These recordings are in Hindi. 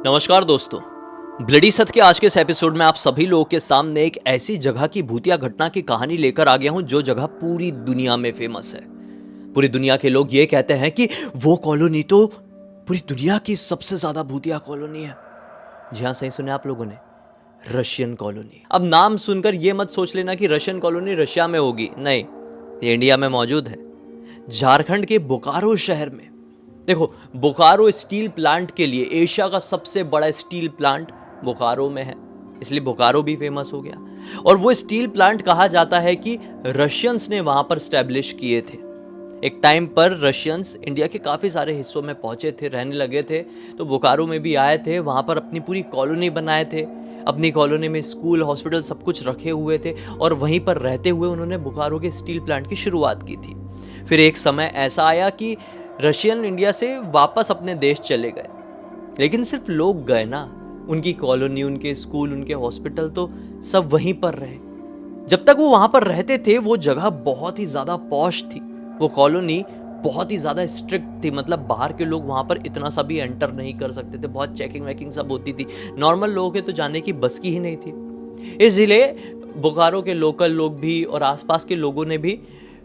नमस्कार दोस्तों। ब्लडी सत्य के आज के इस एपिसोड में आप सभी लोगों के सामने एक ऐसी जगह की भूतिया घटना की कहानी लेकर आ गया हूं जो जगह पूरी दुनिया में फेमस है। पूरी दुनिया के लोग ये कहते हैं कि वो कॉलोनी तो पूरी दुनिया की सबसे ज्यादा भूतिया कॉलोनी है। जी हाँ, सही सुने आप लोगों ने, रशियन कॉलोनी। अब नाम सुनकर ये मत सोच लेना कि रशियन कॉलोनी रशिया में होगी, नहीं, ये इंडिया में मौजूद है, झारखंड के बोकारो शहर में। देखो, बोकारो स्टील प्लांट के लिए एशिया का सबसे बड़ा स्टील प्लांट बोकारो में है, इसलिए बोकारो भी फेमस हो गया। और वो स्टील प्लांट कहा जाता है कि रशियंस ने वहां पर स्टैब्लिश किए थे। एक टाइम पर रशियंस इंडिया के काफ़ी सारे हिस्सों में पहुंचे थे, रहने लगे थे, तो बोकारो में भी आए थे। वहां पर अपनी पूरी कॉलोनी बनाए थे। अपनी कॉलोनी में स्कूल, हॉस्पिटल सब कुछ रखे हुए थे और वहीं पर रहते हुए उन्होंने बोकारो के स्टील प्लांट की शुरुआत की थी। फिर एक समय ऐसा आया कि रशियन इंडिया से वापस अपने देश चले गए, लेकिन सिर्फ लोग गए ना, उनकी कॉलोनी, उनके स्कूल, उनके हॉस्पिटल तो सब वहीं पर रहे। जब तक वो वहां पर रहते थे वो जगह बहुत ही ज्यादा पॉश थी, वो कॉलोनी बहुत ही ज्यादा स्ट्रिक्ट थी। मतलब बाहर के लोग वहां पर इतना सा भी एंटर नहीं कर सकते थे, बहुत चेकिंग वेकिंग सब होती थी। नॉर्मल लोगों के तो जाने की बस की ही नहीं थी। इसलिए बोकारो के लोकल लोग भी और आसपास के लोगों ने भी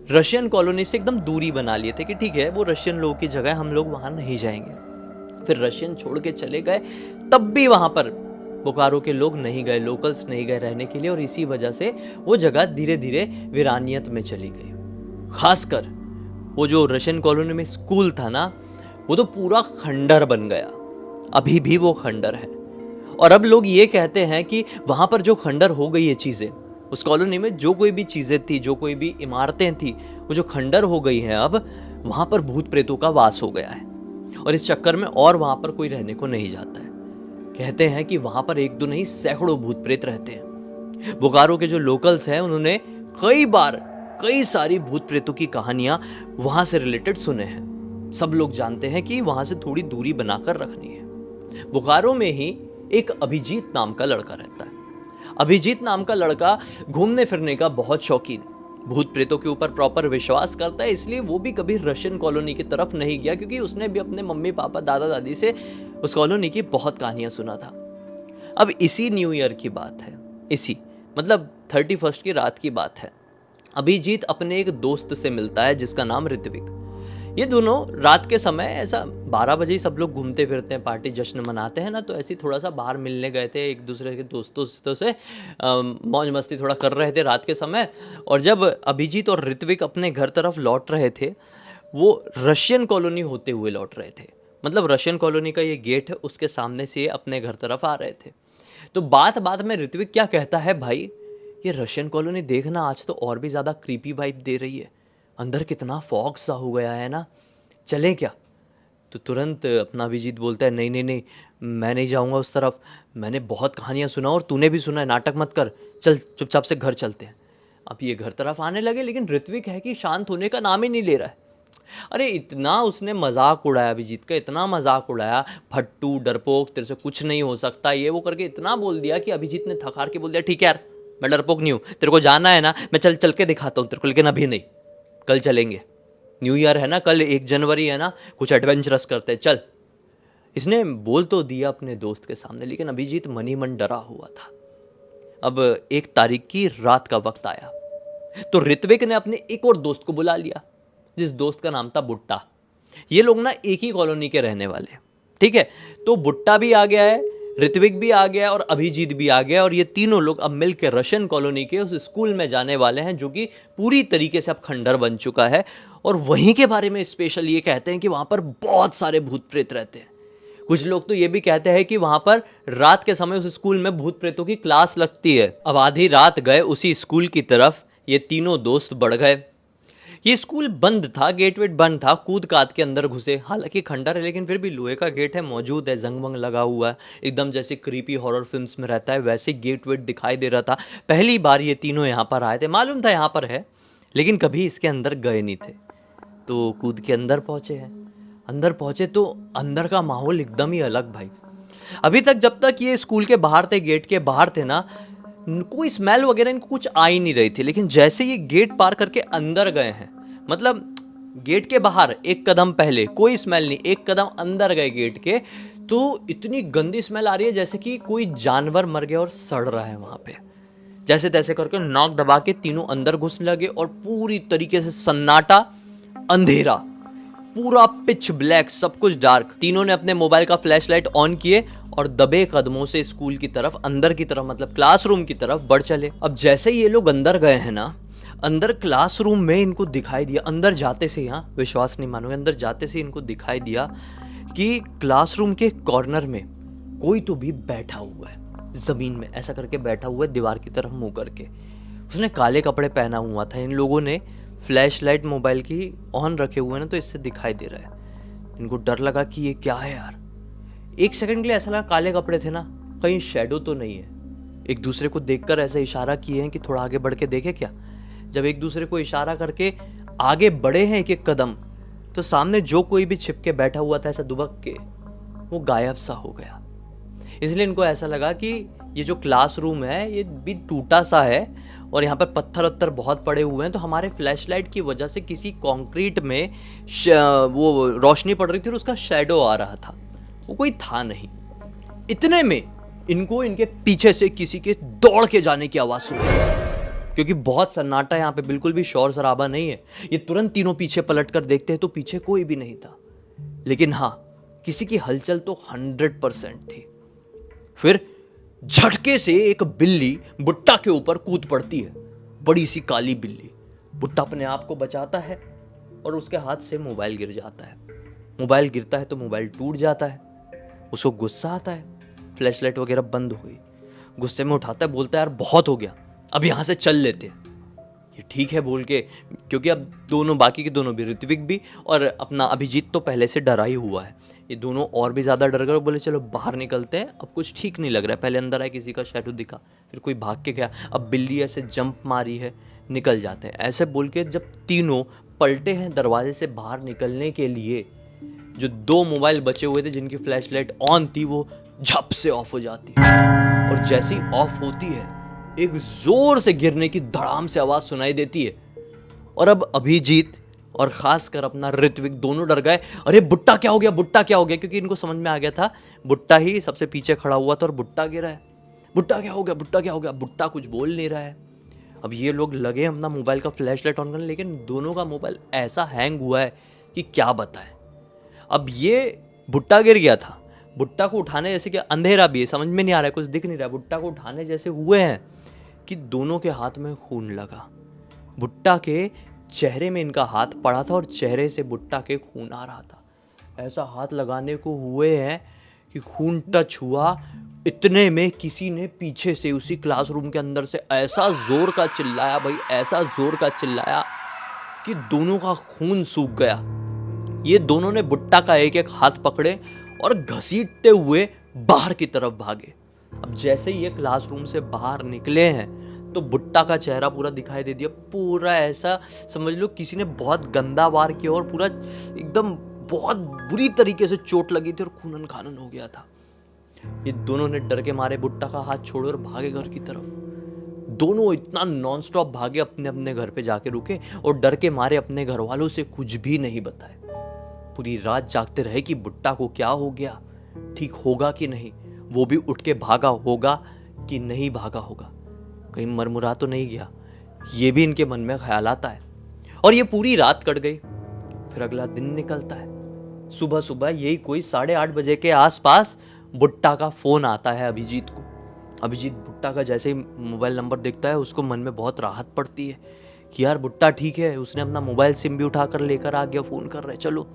रशियन कॉलोनी से एकदम दूरी बना लिए थे कि ठीक है, वो रशियन लोगों की जगह, हम लोग वहां नहीं जाएंगे। फिर रशियन छोड़ के चले गए, तब भी वहां पर बोकारो के लोग नहीं गए, लोकल्स नहीं गए रहने के लिए, और इसी वजह से वो जगह धीरे धीरे वीरानियत में चली गई। खासकर वो जो रशियन कॉलोनी में स्कूल था ना, वो तो पूरा खंडर बन गया। अभी भी वो खंडर है। और अब लोग ये कहते हैं कि वहां पर जो खंडर हो गई ये चीजें, उस कॉलोनी में जो कोई भी चीजें थी, जो कोई भी इमारतें थी, वो जो खंडर हो गई हैं, अब वहां पर भूत प्रेतों का वास हो गया है। और इस चक्कर में और वहां पर कोई रहने को नहीं जाता है। कहते हैं कि वहां पर एक दो नहीं, सैकड़ों भूत प्रेत रहते हैं। बोकारो के जो लोकल्स हैं उन्होंने कई बार कई सारी भूत प्रेतों की कहानियां वहां से रिलेटेड सुने हैं। सब लोग जानते हैं कि वहां से थोड़ी दूरी बनाकर रखनी है। बोकारो में ही एक अभिजीत नाम का लड़का रहता है। अभिजीत नाम का लड़का घूमने फिरने का बहुत शौकीन, भूत प्रेतों के ऊपर प्रॉपर विश्वास करता है, इसलिए वो भी कभी रशियन कॉलोनी की तरफ नहीं गया, क्योंकि उसने भी अपने मम्मी पापा, दादा दादी से उस कॉलोनी की बहुत कहानियां सुना था। अब इसी न्यू ईयर की बात है, इसी मतलब 31 की रात की बात है। अभिजीत अपने एक दोस्त से मिलता है जिसका नाम ऋत्विक। ये दोनों रात के समय, ऐसा 12 बजे ही सब लोग घूमते फिरते हैं, पार्टी जश्न मनाते हैं ना, तो ऐसे थोड़ा सा बाहर मिलने गए थे, एक दूसरे के दोस्तों से मौज मस्ती थोड़ा कर रहे थे रात के समय। और जब अभिजीत और ऋत्विक अपने घर तरफ लौट रहे थे, वो रशियन कॉलोनी होते हुए लौट रहे थे। मतलब रशियन कॉलोनी का ये गेट है, उसके सामने से अपने घर तरफ आ रहे थे। तो बात बात में ऋत्विक क्या कहता है, भाई ये रशियन कॉलोनी देखना आज तो और भी ज़्यादा क्रीपी वाइब दे रही है, अंदर कितना फॉग सा हो गया है ना, चलें क्या? तो तुरंत अपना अभिजीत बोलता है, नहीं नहीं नहीं, मैं नहीं जाऊंगा उस तरफ, मैंने बहुत कहानियां सुना और तूने भी सुना है, नाटक मत कर, चल चुपचाप से घर चलते हैं। अब ये घर तरफ आने लगे, लेकिन ऋत्विक है कि शांत होने का नाम ही नहीं ले रहा है। अरे इतना उसने मजाक उड़ाया अभिजीत का, इतना मजाक उड़ाया, फट्टू, डरपोक, तेरे से कुछ नहीं हो सकता, ये वो करके इतना बोल दिया कि अभिजीत ने थक हार के बोल दिया, ठीक है यार, मैं डरपोक नहीं हूँ, तेरे को जाना है ना, मैं चल चल के दिखाता हूँ तेरे को, लेकिन अभी नहीं, कल चलेंगे, न्यू ईयर है ना, कल 1 जनवरी है ना, कुछ एडवेंचरस करते हैं, चल। इसने बोल तो दिया अपने दोस्त के सामने, लेकिन अभिजीत मन ही मन डरा हुआ था। अब 1 तारीख की रात का वक्त आया, तो ऋत्विक ने अपने एक और दोस्त को बुला लिया, जिस दोस्त का नाम था बुट्टा। ये लोग ना एक ही कॉलोनी के रहने वाले, ठीक है। तो बुट्टा भी आ गया है, ऋत्विक भी आ गया और अभिजीत भी आ गया, और ये तीनों लोग अब मिलकर रशियन कॉलोनी के उस स्कूल में जाने वाले हैं, जो कि पूरी तरीके से अब खंडर बन चुका है। और वहीं के बारे में स्पेशल ये कहते हैं कि वहां पर बहुत सारे भूत प्रेत रहते हैं। कुछ लोग तो ये भी कहते हैं कि वहां पर रात के समय उस स्कूल में भूत प्रेतों की क्लास लगती है। अब आधी रात गए उसी स्कूल की तरफ ये तीनों दोस्त बढ़ गए। ये स्कूल बंद था, गेट वेट बंद था, कूद काद के अंदर घुसे। हालांकि खंडर है, लेकिन फिर भी लोहे का गेट है, मौजूद है, जंग वंग लगा हुआ है, एकदम जैसे क्रीपी हॉरर फिल्म्स में रहता है वैसे गेट वेट दिखाई दे रहा था। पहली बार ये तीनों यहाँ पर आए थे, मालूम था यहाँ पर है, लेकिन कभी इसके अंदर गए नहीं थे। तो कूद के अंदर पहुंचे हैं। अंदर पहुंचे तो अंदर का माहौल एकदम ही अलग भाई। अभी तक जब तक ये स्कूल के बाहर थे, गेट के बाहर थे ना, कोई स्मेल वगैरह इनको कुछ आ ही नहीं रही थी, लेकिन जैसे ये गेट पार करके अंदर गए हैं, मतलब गेट के बाहर एक कदम पहले कोई स्मेल नहीं, एक कदम अंदर गए गेट के तो इतनी गंदी स्मेल आ रही है जैसे कि कोई जानवर मर गया और सड़ रहा है वहां पे। जैसे तैसे करके नाक दबा के तीनों अंदर घुसने लगे और पूरी तरीके से सन्नाटा, अंधेरा, पूरा पिच ब्लैक, सब कुछ डार्क। तीनों ने अपने मोबाइल का फ्लैशलाइट ऑन किए और दबे कदमों से स्कूल की तरफ, अंदर की तरफ, मतलब क्लासरूम की तरफ बढ़ चले। अब जैसे ये लोग अंदर गए हैं ना, अंदर क्लासरूम में इनको दिखाई दिया, अंदर जाते से, यहाँ विश्वास नहीं मानोगे, अंदर जाते से इनको दिखाई दिया कि क्लासरूम के कॉर्नर में कोई तो भी बैठा हुआ है, जमीन में ऐसा करके बैठा हुआ है, दीवार की तरफ मुंह करके। उसने काले कपड़े पहना हुआ था। इन लोगों ने फ्लैश लाइट मोबाइल की ऑन रखे हुए ना, तो इससे दिखाई दे रहा है। इनको डर लगा कि ये क्या है यार। एक सेकंड के लिए ऐसा लगा काले कपड़े थे ना, कहीं शेडो तो नहीं है। एक दूसरे को देखकर ऐसा इशारा किए हैं कि थोड़ा आगे बढ़ के देखे क्या। जब एक दूसरे को इशारा करके आगे बढ़े हैं एक एक कदम, तो सामने जो कोई भी छिपके बैठा हुआ था ऐसा दुबक के, वो गायब सा हो गया। इसलिए इनको ऐसा लगा कि ये जो क्लासरूम है ये भी टूटा सा है और यहाँ पर पत्थर वत्थर बहुत पड़े हुए हैं, तो हमारे फ्लैशलाइट की वजह से किसी कंक्रीट में वो रोशनी पड़ रही थी और उसका शैडो आ रहा था, वो कोई था नहीं। इतने में इनको इनके पीछे से किसी के दौड़ के जाने की आवाज सुनी, क्योंकि बहुत सन्नाटा यहाँ पे, बिल्कुल भी शोर शराबा नहीं है। ये तुरंत तीनों पीछे पलट कर देखते हैं तो पीछे कोई भी नहीं था, लेकिन हाँ किसी की हलचल तो 100% थी। फिर झटके से एक बिल्ली बुट्टा के ऊपर कूद पड़ती है, बड़ी सी काली बिल्ली। बुट्टा अपने आप को बचाता है और उसके हाथ से मोबाइल गिर जाता है। मोबाइल गिरता है तो मोबाइल टूट जाता है। उसको गुस्सा आता है, फ्लैशलाइट वगैरह बंद हो गई। गुस्से में उठाता है, बोलता है यार बहुत हो गया, अब यहां से चल लेते हैं। ये ठीक है बोल के, क्योंकि अब दोनों, बाकी के दोनों भी, ऋत्विक भी और अपना अभिजीत तो पहले से डरा ही हुआ है, ये दोनों और भी ज़्यादा डर गए। बोले चलो बाहर निकलते हैं, अब कुछ ठीक नहीं लग रहा है। पहले अंदर आए, किसी का शैडो दिखा, फिर कोई भाग के गया, अब बिल्ली ऐसे जंप मारी है, निकल जाते हैं। ऐसे बोल के जब तीनों पलटे हैं दरवाजे से बाहर निकलने के लिए, जो 2 मोबाइल बचे हुए थे जिनकी फ्लैशलाइट ऑन थी, वो झप से ऑफ हो जाती है। और जैसी ऑफ होती है, एक जोर से गिरने की धड़ाम से आवाज सुनाई देती है। और अब अभिजीत और खासकर अपना ऋत्विक दोनों डर गए, अरे बुट्टा क्या हो गया, बुट्टा क्या हो गया, क्योंकि इनको समझ में आ गया था बुट्टा ही सबसे पीछे खड़ा हुआ था और बुट्टा गिरा है। बुट्टा क्या हो गया, बुट्टा क्या हो गया, बुट्टा कुछ बोल नहीं रहा है। अब ये लोग लगे अपना मोबाइल का फ्लैशलाइट ऑन करने, लेकिन दोनों का मोबाइल ऐसा हैंग हुआ है कि क्या बताएं। अब ये बुट्टा गिर गया था, बुट्टा को उठाने जैसे कि अंधेरा भी है, समझ में नहीं आ रहा है, कुछ दिख नहीं रहा है, बुट्टा को उठाने जैसे हुए हैं कि दोनों के हाथ में खून लगा। बुट्टा के चेहरे में इनका हाथ पड़ा था और चेहरे से बुट्टा के खून आ रहा था। ऐसा हाथ लगाने को हुए हैं कि खून टच हुआ। इतने में किसी ने पीछे से, उसी क्लासरूम के अंदर से ऐसा जोर का चिल्लाया, भाई ऐसा जोर का चिल्लाया कि दोनों का खून सूख गया। ये दोनों ने बुट्टा का एक एक हाथ पकड़े और घसीटते हुए बाहर की तरफ भागे। अब जैसे ही ये क्लासरूम से बाहर निकले हैं तो बुट्टा का चेहरा पूरा दिखाई दे दिया, पूरा ऐसा समझ लो किसी ने बहुत गंदा वार किया और पूरा एकदम बहुत बुरी तरीके से चोट लगी थी और खूनन खानन हो गया था। ये दोनों ने डर के मारे बुट्टा का हाथ छोड़े और भागे घर की तरफ। दोनों इतना नॉनस्टॉप भागे, अपने अपने घर पे जाके रुके और डर के मारे अपने घर वालों से कुछ भी नहीं बताए। पूरी रात जागते रहे कि बुट्टा को क्या हो गया, ठीक होगा कि नहीं, वो भी उठ के भागा होगा कि नहीं भागा होगा, कहीं मरमुरा तो नहीं गया, ये भी इनके मन में ख्याल आता है। और ये पूरी रात कट गई। फिर अगला दिन निकलता है। सुबह सुबह यही कोई 8:30 बजे के आसपास बुट्टा का फोन आता है अभिजीत को। अभिजीत बुट्टा का जैसे ही मोबाइल नंबर देखता है, उसको मन में बहुत राहत पड़ती है कि यार बुट्टा ठीक है, उसने अपना मोबाइल सिम भी उठाकर लेकर आ गया, फोन कर रहे, चलो।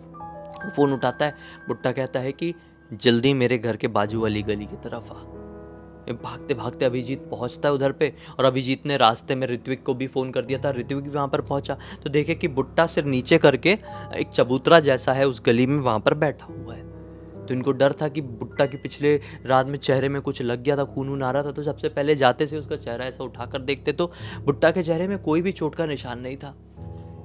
फोन उठाता है, बुट्टा कहता है कि जल्दी मेरे घर के बाजू वाली गली की तरफ आ। भागते भागते अभिजीत पहुंचता है उधर पे, और अभिजीत ने रास्ते में ऋत्विक को भी फोन कर दिया था। ऋत्विक भी वहां पर पहुंचा तो देखे कि बुट्टा सिर नीचे करके एक चबूतरा जैसा है उस गली में वहां पर बैठा हुआ है। तो इनको डर था कि बुट्टा की पिछले रात में चेहरे में कुछ लग गया था, खून आ रहा था, तो सबसे पहले जाते से उसका चेहरा ऐसा उठाकर देखते तो बुट्टा के चेहरे में कोई भी चोट का निशान नहीं था।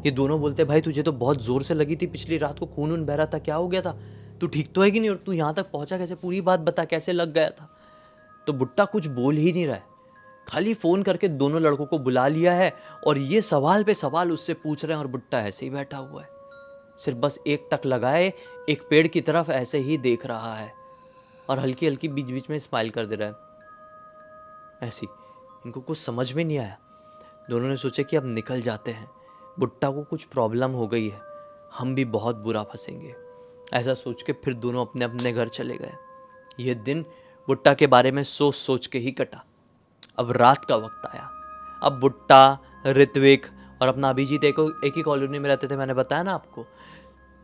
ये दोनों बोलते भाई तुझे तो बहुत जोर से लगी थी पिछली रात को, खून बह रहा था, क्या हो गया था, तू ठीक तो है कि नहीं, और तू यहाँ तक पहुंचा कैसे, पूरी बात बता, कैसे लग गया था। तो बुट्टा कुछ बोल ही नहीं रहा है, खाली फोन करके दोनों लड़कों को बुला लिया है और ये सवाल पे सवाल उससे पूछ रहे हैं और बुट्टा ऐसे ही बैठा हुआ है। सिर्फ बस एक टक लगाए एक पेड़ की तरफ ऐसे ही देख रहा है और हल्की हल्की बीच बीच में स्माइल कर दे रहा है ऐसी। इनको कुछ समझ में नहीं आया। दोनों ने सोचा कि अब निकल जाते हैं, बुट्टा को कुछ प्रॉब्लम हो गई है, हम भी बहुत बुरा फंसेंगे। ऐसा सोच के फिर दोनों अपने अपने घर चले गए। यह दिन बुट्टा के बारे में सोच सोच के ही कटा। अब रात का वक्त आया। अब बुट्टा, ऋत्विक और अपना अभिजीत एक ही कॉलोनी में रहते थे, मैंने बताया ना आपको।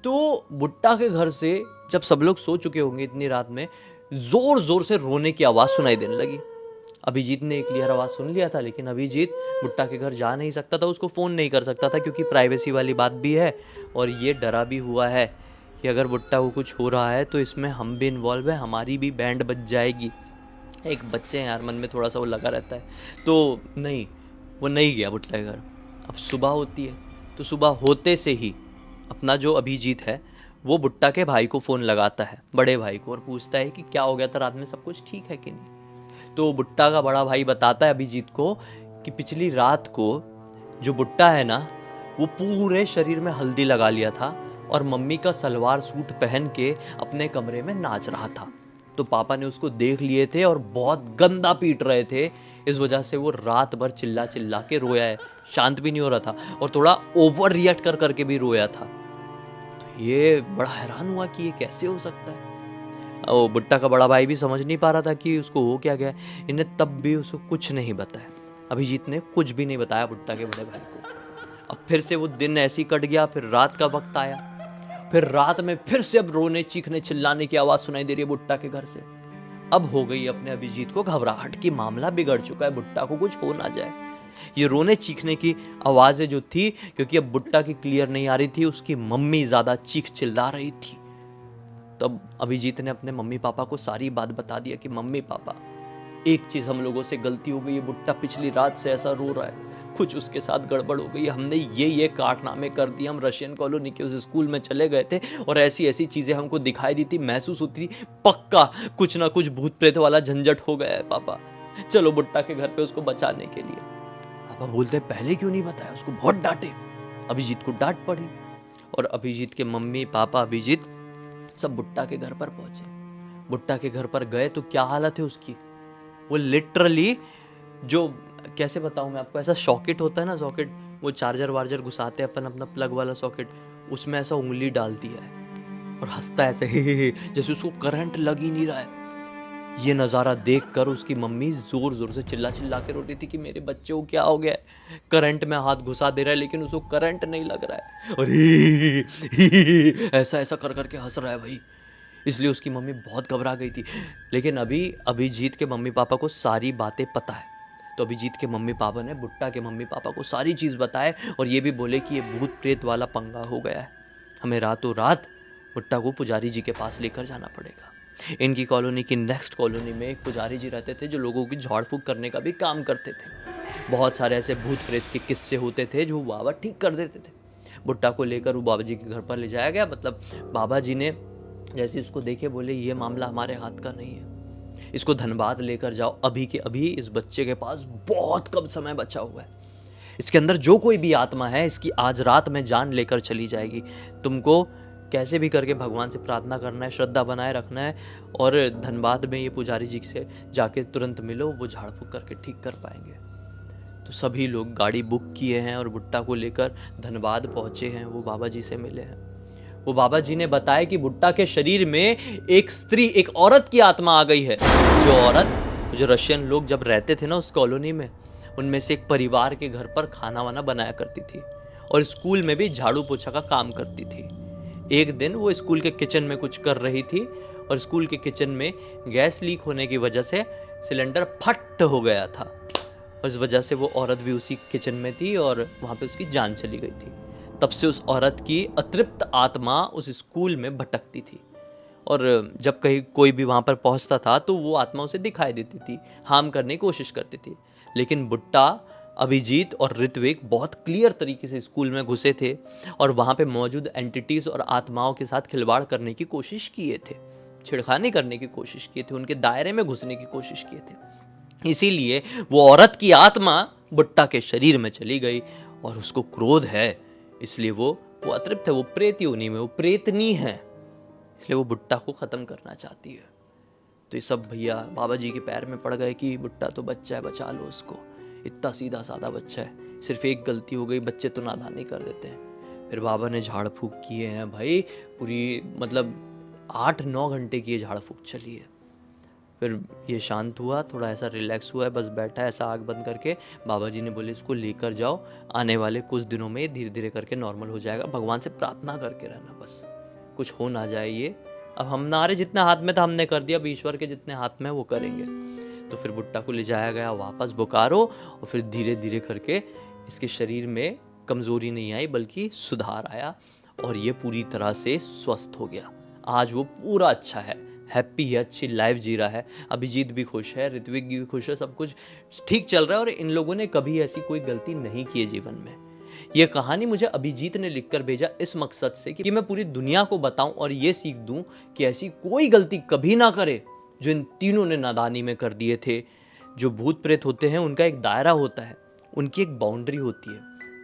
तो बुट्टा के घर से जब सब लोग सो चुके होंगे इतनी रात में, जोर जोर से रोने की आवाज़ सुनाई देने लगी। अभिजीत ने एक क्लियर आवाज़ सुन लिया था, लेकिन अभिजीत बुट्टा के घर जा नहीं सकता था, उसको फ़ोन नहीं कर सकता था क्योंकि प्राइवेसी वाली बात भी है और ये डरा भी हुआ है कि अगर बुट्टा को कुछ हो रहा है तो इसमें हम भी इन्वॉल्व है, हमारी भी बैंड बज जाएगी। एक बच्चे हैं यार, मन में थोड़ा सा वो लगा रहता है। तो नहीं, वो नहीं गया बुट्टा के घर। अब सुबह होती है, तो सुबह होते से ही अपना जो अभिजीत है वो बुट्टा के भाई को फ़ोन लगाता है, बड़े भाई को, और पूछता है कि क्या हो गया था रात में, सब कुछ ठीक है कि नहीं। तो बुट्टा का बड़ा भाई बताता है अभिजीत को कि पिछली रात को जो बुट्टा है ना, वो पूरे शरीर में हल्दी लगा लिया था और मम्मी का सलवार सूट पहन के अपने कमरे में नाच रहा था। तो पापा ने उसको देख लिए थे और बहुत गंदा पीट रहे थे। इस वजह से वो रात भर चिल्ला चिल्ला के रोया है, शांत भी नहीं हो रहा था और थोड़ा ओवर रिएक्ट कर करके भी रोया था। तो ये बड़ा हैरान हुआ कि ये कैसे हो सकता है। वो बुट्टा का बड़ा भाई भी समझ नहीं पा रहा था कि उसको हो क्या गया। इन्हें तब भी उसको कुछ नहीं बताया, अभिजीत ने कुछ भी नहीं बताया बुट्टा के बड़े भाई को। अब फिर से वो दिन ऐसे ही कट गया। फिर रात का वक्त आया। फिर रात में फिर से अब रोने, चीखने, चिल्लाने की आवाज़ सुनाई दे रही है बुट्टा के घर से। अब हो गई अपने अभिजीत को घबराहट कि मामला बिगड़ चुका है, बुट्टा को कुछ हो ना जाए। ये रोने चीखने की आवाज़ें जो थी, क्योंकि अब बुट्टा की क्लियर नहीं आ रही थी, उसकी मम्मी ज़्यादा चीख चिल्ला रही थी। तब अभिजीत ने अपने मम्मी पापा को सारी बात बता दिया कि मम्मी पापा, एक चीज़ हम लोगों से गलती हो गई है, बुट्टा पिछली रात से ऐसा रो रहा है, कुछ उसके साथ गड़बड़ हो गई है, हमने ये कारनामे कर दिए। हम रशियन कॉलोनी के उस स्कूल में चले गए थे और ऐसी ऐसी चीज़ें हमको दिखाई दी थी, महसूस होती थी, पक्का कुछ ना कुछ भूत प्रेत वाला झंझट हो गया है पापा, चलो बुट्टा के घर पे उसको बचाने के लिए। पापा बोलते पहले क्यों नहीं बताया, उसको बहुत डांटे। अभिजीत को डांट पड़ी और अभिजीत के मम्मी पापा, अभिजीत सब बुट्टा के घर पर पहुंचे। बुट्टा के घर पर गए तो क्या हालत है उसकी, वो लिटरली, जो कैसे बताऊं मैं आपको, ऐसा सॉकेट होता है ना, सॉकेट, वो चार्जर वार्जर घुसाते हैं अपन अपना प्लग वाला सॉकेट, उसमें ऐसा उंगली डाल दिया है और हंसता है ऐसे हे जैसे उसको करंट लग ही नहीं रहा है। ये नज़ारा देखकर उसकी मम्मी जोर जोर से चिल्ला चिल्ला के रो रही थी कि मेरे बच्चे को क्या हो गया है, करंट में हाथ घुसा दे रहा है लेकिन उसको करंट नहीं लग रहा है और ऐसा ऐसा कर करके हंस रहा है भाई। इसलिए उसकी मम्मी बहुत घबरा गई थी। लेकिन अभी अभिजीत के मम्मी पापा को सारी बातें पता है, तो अभिजीत के मम्मी पापा ने बुट्टा के मम्मी पापा को सारी चीज़ बताए और ये भी बोले कि ये भूत प्रेत वाला पंगा हो गया है, हमें रातों रात बुट्टा को पुजारी जी के पास लेकर जाना पड़ेगा। इनकी कॉलोनी की नेक्स्ट कॉलोनी में एक पुजारी जी रहते थे जो लोगों की झाड़ फूक करने का भी काम करते थे। बहुत सारे ऐसे भूत प्रेत के किस्से होते थे जो बाबा ठीक कर देते थे। बुट्टा को लेकर वो बाबा जी के घर पर ले जाया गया। मतलब बाबा जी ने जैसे उसको देखे बोले ये मामला हमारे हाथ का नहीं है, इसको धनबाद लेकर जाओ अभी के अभी। इस बच्चे के पास बहुत कम समय बचा हुआ है, इसके अंदर जो कोई भी आत्मा है इसकी आज रात में जान लेकर चली जाएगी। तुमको कैसे भी करके भगवान से प्रार्थना करना है, श्रद्धा बनाए रखना है और धनबाद में ये पुजारी जी से जाके तुरंत मिलो, वो झाड़ फूक करके ठीक कर पाएंगे। तो सभी लोग गाड़ी बुक किए हैं और बुट्टा को लेकर धनबाद पहुंचे हैं। वो बाबा जी से मिले हैं। वो बाबा जी ने बताया कि बुट्टा के शरीर में एक स्त्री, एक औरत की आत्मा आ गई है। जो औरत, जो रशियन लोग जब रहते थे ना उस कॉलोनी में, उनमें से एक परिवार के घर पर खाना वाना बनाया करती थी और स्कूल में भी झाड़ू पोछा का काम करती थी। एक दिन वो स्कूल के किचन में कुछ कर रही थी और स्कूल के किचन में गैस लीक होने की वजह से सिलेंडर फट हो गया था और इस वजह से वो औरत भी उसी किचन में थी और वहाँ पे उसकी जान चली गई थी। तब से उस औरत की अतृप्त आत्मा उस स्कूल में भटकती थी और जब कहीं कोई भी वहाँ पर पहुँचता था तो वो आत्मा उसे दिखाई देती थी, हार्म करने की कोशिश करती थी। लेकिन बुट्टा, अभिजीत और ऋत्विक बहुत क्लियर तरीके से स्कूल में घुसे थे और वहाँ पे मौजूद एंटिटीज़ और आत्माओं के साथ खिलवाड़ करने की कोशिश किए थे, छिड़खानी करने की कोशिश किए थे, उनके दायरे में घुसने की कोशिश किए थे। इसीलिए वो औरत की आत्मा बुट्टा के शरीर में चली गई और उसको क्रोध है, इसलिए वो वो अतृप्त है, वो प्रेत योनि में, वो प्रेतनी है, इसलिए वो बुट्टा को ख़त्म करना चाहती है। तो ये सब भैया बाबा जी के पैर में पड़ गए कि बुट्टा तो बच्चा है, बचा लो उसको, इतना सीधा साधा बच्चा है, सिर्फ एक गलती हो गई, बच्चे तो नादानी कर देते हैं। फिर बाबा ने झाड़ फूँक किए हैं भाई, पूरी मतलब 8-9 घंटे की ये झाड़ फूँक चली है। फिर ये शांत हुआ, थोड़ा ऐसा रिलैक्स हुआ है, बस बैठा है ऐसा आँख बंद करके। बाबा जी ने बोले इसको लेकर जाओ, आने वाले कुछ दिनों में धीरे धीरे करके नॉर्मल हो जाएगा, भगवान से प्रार्थना करके रहना, बस कुछ हो ना जाए ये। अब हमारे जितने हाथ में था हमने कर दिया, अब ईश्वर के जितने हाथ में वो करेंगे। तो फिर बुट्टा को ले जाया गया वापस बोकारो, और फिर धीरे धीरे करके इसके शरीर में कमज़ोरी नहीं आई बल्कि सुधार आया, और ये पूरी तरह से स्वस्थ हो गया। आज वो पूरा अच्छा है, हैप्पी है, अच्छी लाइफ जी रहा है। अभिजीत भी खुश है, ऋत्विक भी खुश है, सब कुछ ठीक चल रहा है। और इन लोगों ने कभी ऐसी कोई गलती नहीं की है जीवन में। ये कहानी मुझे अभिजीत ने लिखकर भेजा इस मकसद से कि मैं पूरी दुनिया को बताऊं और ये सीख दूं कि ऐसी कोई गलती कभी ना करे जो इन तीनों ने नादानी में कर दिए थे। जो भूत प्रेत होते हैं उनका एक दायरा होता है, उनकी एक बाउंड्री होती है,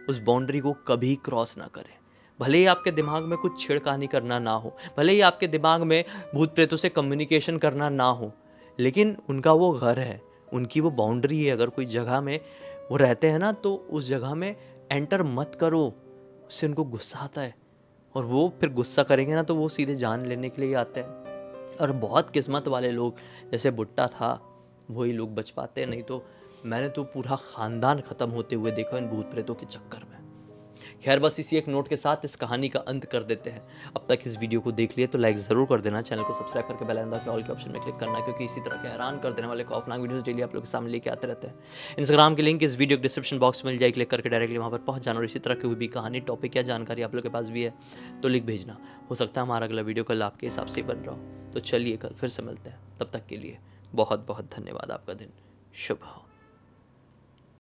उस बाउंड्री को कभी क्रॉस ना करें। भले ही आपके दिमाग में कुछ छेड़खानी करना ना हो, भले ही आपके दिमाग में भूत प्रेतों से कम्युनिकेशन करना ना हो, लेकिन उनका वो घर है, उनकी वो बाउंड्री है। अगर कोई जगह में वो रहते हैं ना, तो उस जगह में एंटर मत करो, उससे उनको गुस्सा आता है, और वो फिर गुस्सा करेंगे ना तो वो सीधे जान लेने के लिए आते हैं। और बहुत किस्मत वाले लोग, जैसे बुट्टा था, वही लोग बच पाते हैं, नहीं तो मैंने तो पूरा ख़ानदान ख़त्म होते हुए देखा इन भूत प्रेतों के चक्कर में। खैर, बस इसी एक नोट के साथ इस कहानी का अंत कर देते हैं। अब तक इस वीडियो को देख लिए तो लाइक ज़रूर कर देना, चैनल को सब्सक्राइब करके बेल आइकन दबा के ऑल के ऑप्शन में क्लिक करना, क्योंकि इसी तरह के हैरान कर देने वाले खौफनाक वीडियोस डेली आप लोग के सामने लेके आते रहते हैं। इंस्टाग्राम की लिंक इस वीडियो के डिस्क्रिप्शन बॉक्स में मिल जाए, क्लिक करके डायरेक्टली वहाँ पर पहुँच जाना। और इसी तरह की कोई भी कहानी, टॉपिक या जानकारी आप लोग के पास भी है तो लिख भेजना, हो सकता है हमारा अगला वीडियो कल आपके हिसाब से बन रहा हो। तो चलिए कल फिर से मिलते हैं, तब तक के लिए बहुत बहुत धन्यवाद। आपका दिन शुभ हो।